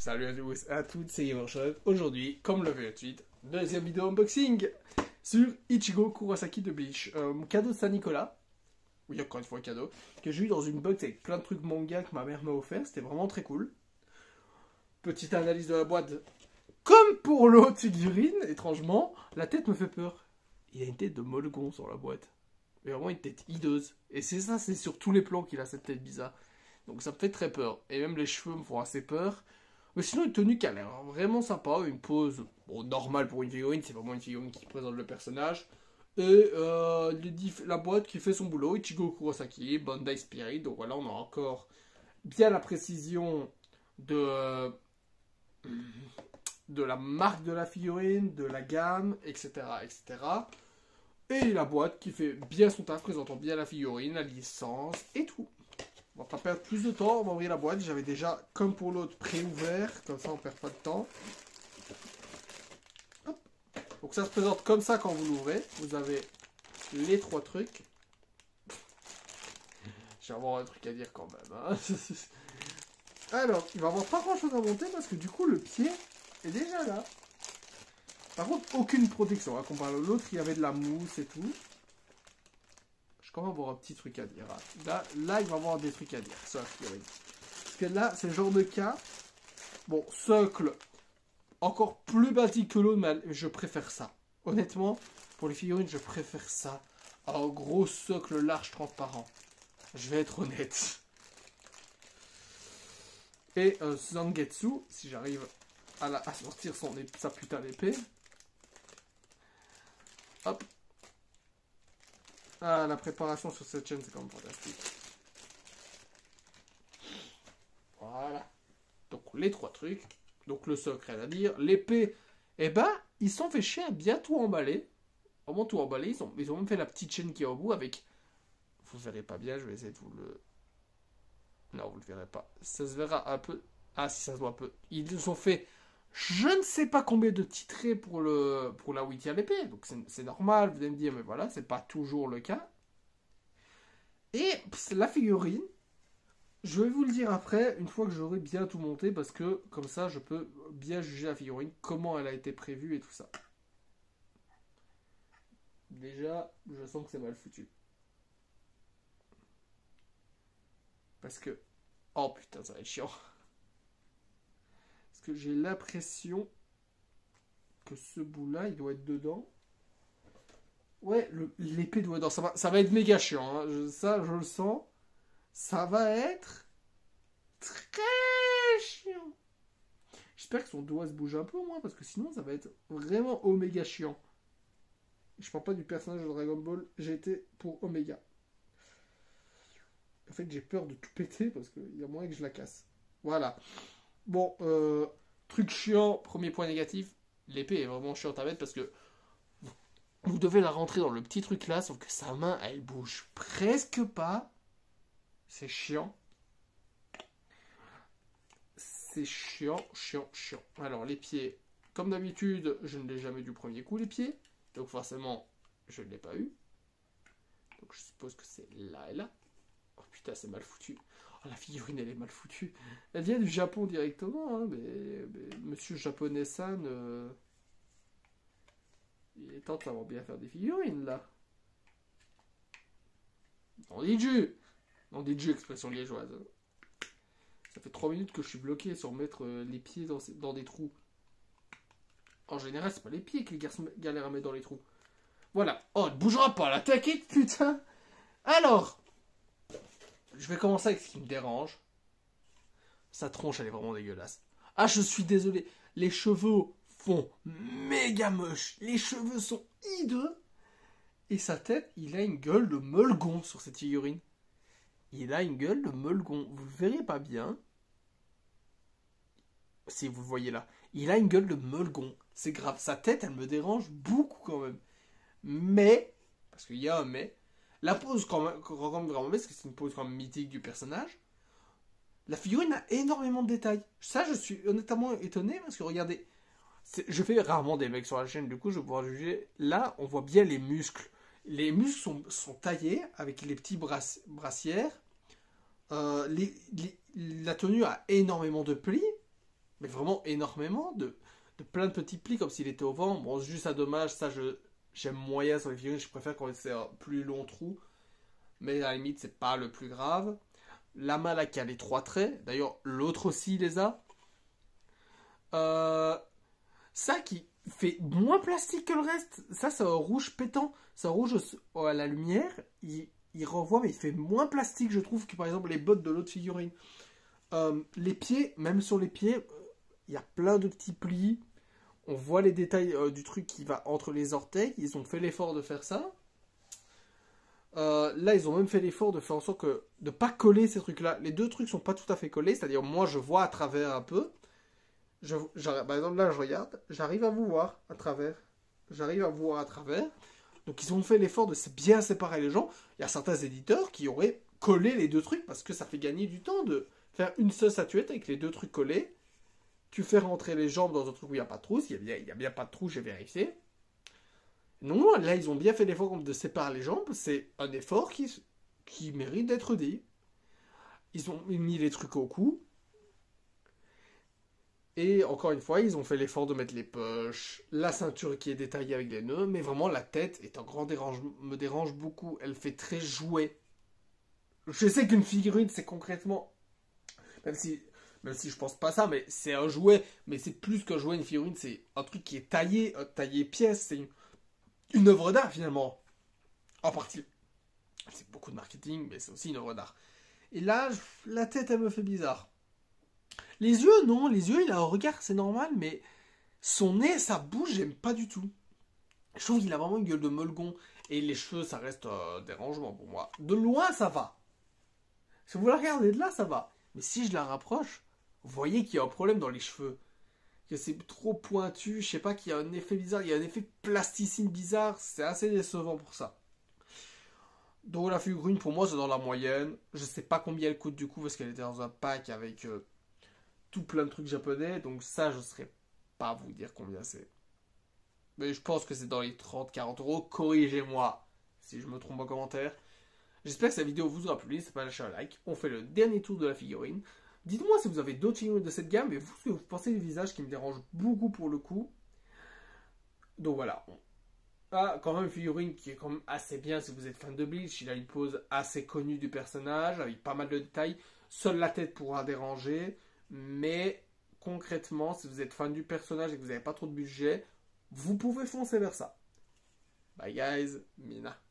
Salut à tous, à toutes, c'est Gamershot. Aujourd'hui, comme le fait tout de suite, deuxième vidéo unboxing sur Ichigo Kurosaki de Bleach. Mon cadeau de Saint-Nicolas, oui, encore une fois un cadeau, que j'ai eu dans une box avec plein de trucs manga que ma mère m'a offert. C'était vraiment très cool. Petite analyse de la boîte. Comme pour l'autre figurine, étrangement, la tête me fait peur. Il a une tête de Molgon sur la boîte. Mais vraiment une tête hideuse. Et c'est ça, c'est sur tous les plans qu'il a cette tête bizarre. Donc ça me fait très peur. Et même les cheveux me font assez peur. Mais sinon, une tenue qui a l'air vraiment sympa. Une pose normale pour une figurine. C'est vraiment une figurine qui présente le personnage. Et la boîte qui fait son boulot. Ichigo Kurosaki, Bandai Spirit. Donc voilà, on a encore bien la précision de la marque de la figurine, de la gamme, etc. etc. Et la boîte qui fait bien son taf, présentant bien la figurine, la licence et tout. On va pas perdre plus de temps, on va ouvrir la boîte. J'avais déjà, comme pour l'autre, pré-ouvert. Comme ça, on perd pas de temps. Hop. Donc ça se présente comme ça quand vous l'ouvrez. Vous avez les trois trucs. J'ai vraiment un truc à dire quand même. Hein. Alors, il va y avoir pas grand chose à monter parce que du coup, le pied est déjà là. Par contre, aucune protection. Hein. Comparé à l'autre, il y avait de la mousse et tout. Je commence à avoir un petit truc à dire. Là, il va y avoir des trucs à dire. Ça, parce que là, c'est le genre de cas. Bon, socle, encore plus basique que l'autre, mais je préfère ça. Honnêtement, pour les figurines, je préfère ça. Un gros socle large, transparent. Je vais être honnête. Et Zangetsu, si j'arrive à sortir sa putain d'épée. Hop. Ah, la préparation sur cette chaîne, c'est quand même fantastique. Voilà. Donc, les trois trucs. Donc, le socle, rien à dire. L'épée, eh ben, ils se sont fait chier à bien tout emballer. Vraiment tout emballer. Ils ont même fait la petite chaîne qui est au bout avec... Vous ne verrez pas bien, je vais essayer de vous le... Non, vous ne le verrez pas. Ça se verra un peu... Ah, si, ça se voit un peu. Ils ont fait... Je ne sais pas combien de titrés pour là où il tient l'épée. Donc c'est normal, vous allez me dire, mais voilà, c'est pas toujours le cas. Et la figurine, je vais vous le dire après, une fois que j'aurai bien tout monté, parce que comme ça, je peux bien juger la figurine, comment elle a été prévue et tout ça. Déjà, je sens que c'est mal foutu. Parce que... Oh putain, ça va être chiant. Parce que j'ai l'impression que ce bout-là, il doit être dedans. Ouais, l'épée doit être dedans. Ça va être méga chiant. Hein. Ça, je le sens. Ça va être très chiant. J'espère que son doigt se bouge un peu au moins, parce que sinon, ça va être vraiment oméga chiant. Je parle pas du personnage de Dragon Ball GT pour Omega. En fait, j'ai peur de tout péter, parce qu'il y a moyen que je la casse. Voilà. Bon, truc chiant, premier point négatif, l'épée est vraiment chiante à mettre parce que vous devez la rentrer dans le petit truc là, sauf que sa main, elle bouge presque pas. C'est chiant. C'est chiant, chiant, chiant. Alors, les pieds, comme d'habitude, je ne l'ai jamais du premier coup, les pieds. Donc forcément, je ne l'ai pas eu. Donc je suppose que c'est là et là. Oh putain, c'est mal foutu. Oh, la figurine, elle est mal foutue. Elle vient du Japon directement, hein, mais monsieur japonais-san, il est temps de savoir bien faire des figurines, là. Non, dit expression liégeoise. Ça fait 3 minutes que je suis bloqué sur mettre les pieds dans des trous. En général, c'est pas les pieds que les garçons galèrent à mettre dans les trous. Voilà. Oh, ne bougera pas, là, t'inquiète, putain. Alors... Je vais commencer avec ce qui me dérange. Sa tronche, elle est vraiment dégueulasse. Ah, je suis désolé. Les cheveux font méga moche. Les cheveux sont hideux. Et sa tête, il a une gueule de Molgon sur cette figurine. Il a une gueule de Molgon. Vous le verrez pas bien. Si vous le voyez là. Il a une gueule de Molgon. C'est grave. Sa tête, elle me dérange beaucoup quand même. Mais, parce qu'il y a un mais... La pose, quand même vraiment, parce que c'est une pose quand même mythique du personnage. La figurine a énormément de détails. Ça, je suis honnêtement étonné parce que regardez, je fais rarement des mecs sur la chaîne, du coup, je vais pouvoir juger. Là, on voit bien les muscles. Les muscles sont taillés avec les petits brassières. La tenue a énormément de plis. mais vraiment énormément, de plein de petits plis comme s'il était au vent. Bon, c'est juste un dommage, ça j'aime moyen sur les figurines, je préfère quand c'est un plus long trou, mais à la limite c'est pas le plus grave. La main là qui a les 3 traits, d'ailleurs l'autre aussi les a. Euh, Ça qui fait moins plastique que le reste, ça c'est un rouge pétant, c'est un rouge à la lumière, il renvoie mais il fait moins plastique je trouve que par exemple les bottes de l'autre figurine. Les pieds, même sur les pieds, il y a plein de petits plis. On voit les détails du truc qui va entre les orteils. Ils ont fait l'effort de faire ça. Là, ils ont même fait l'effort de faire en sorte de ne pas coller ces trucs-là. Les deux trucs sont pas tout à fait collés. C'est-à-dire, moi, je vois à travers un peu. Par exemple, là, je regarde. J'arrive à vous voir à travers. J'arrive à vous voir à travers. Donc, ils ont fait l'effort de bien séparer les gens. Il y a certains éditeurs qui auraient collé les deux trucs parce que ça fait gagner du temps de faire une seule statuette avec les deux trucs collés. Tu fais rentrer les jambes dans un truc où il n'y a pas de trou. Il n'y a bien pas de trou, j'ai vérifié. Non, là, ils ont bien fait l'effort de séparer les jambes. C'est un effort qui mérite d'être dit. Ils ont mis les trucs au cou. Et encore une fois, ils ont fait l'effort de mettre les poches, la ceinture qui est détaillée avec les nœuds. Mais vraiment, la tête est un grand me dérange beaucoup. Elle fait très jouet. Je sais qu'une figurine, c'est concrètement... Même si je pense pas ça, mais c'est un jouet. Mais c'est plus qu'un jouet, une figurine. C'est un truc qui est taillé pièce. C'est une œuvre d'art finalement. En partie. C'est beaucoup de marketing, mais c'est aussi une œuvre d'art. Et là, la tête, elle me fait bizarre. Les yeux, non. Les yeux, il a un regard, c'est normal, mais son nez, sa bouche, j'aime pas du tout. Je trouve qu'il a vraiment une gueule de molgon. Et les cheveux, ça reste dérangement pour moi. De loin, ça va. Si vous la regardez de là, ça va. Mais si je la rapproche, vous voyez qu'il y a un problème dans les cheveux. Que c'est trop pointu, je sais pas, qu'il y a un effet bizarre, il y a un effet plasticine bizarre. C'est assez décevant pour ça. Donc la figurine, pour moi, c'est dans la moyenne. Je sais pas combien elle coûte du coup, parce qu'elle était dans un pack avec tout plein de trucs japonais. Donc ça, je saurais pas vous dire combien c'est. Mais je pense que c'est dans les 30-40 euros. Corrigez-moi si je me trompe en commentaire. J'espère que cette vidéo vous aura plu. N'hésitez pas à lâcher un like. On fait le dernier tour de la figurine. Dites-moi si vous avez d'autres figurines de cette gamme et vous, ce que vous pensez du visage qui me dérange beaucoup pour le coup. Donc voilà. Ah, quand même une figurine qui est quand même assez bien si vous êtes fan de Bleach. Il a une pose assez connue du personnage avec pas mal de détails. Seule la tête pourra déranger. Mais concrètement, si vous êtes fan du personnage et que vous n'avez pas trop de budget, vous pouvez foncer vers ça. Bye guys, Mina.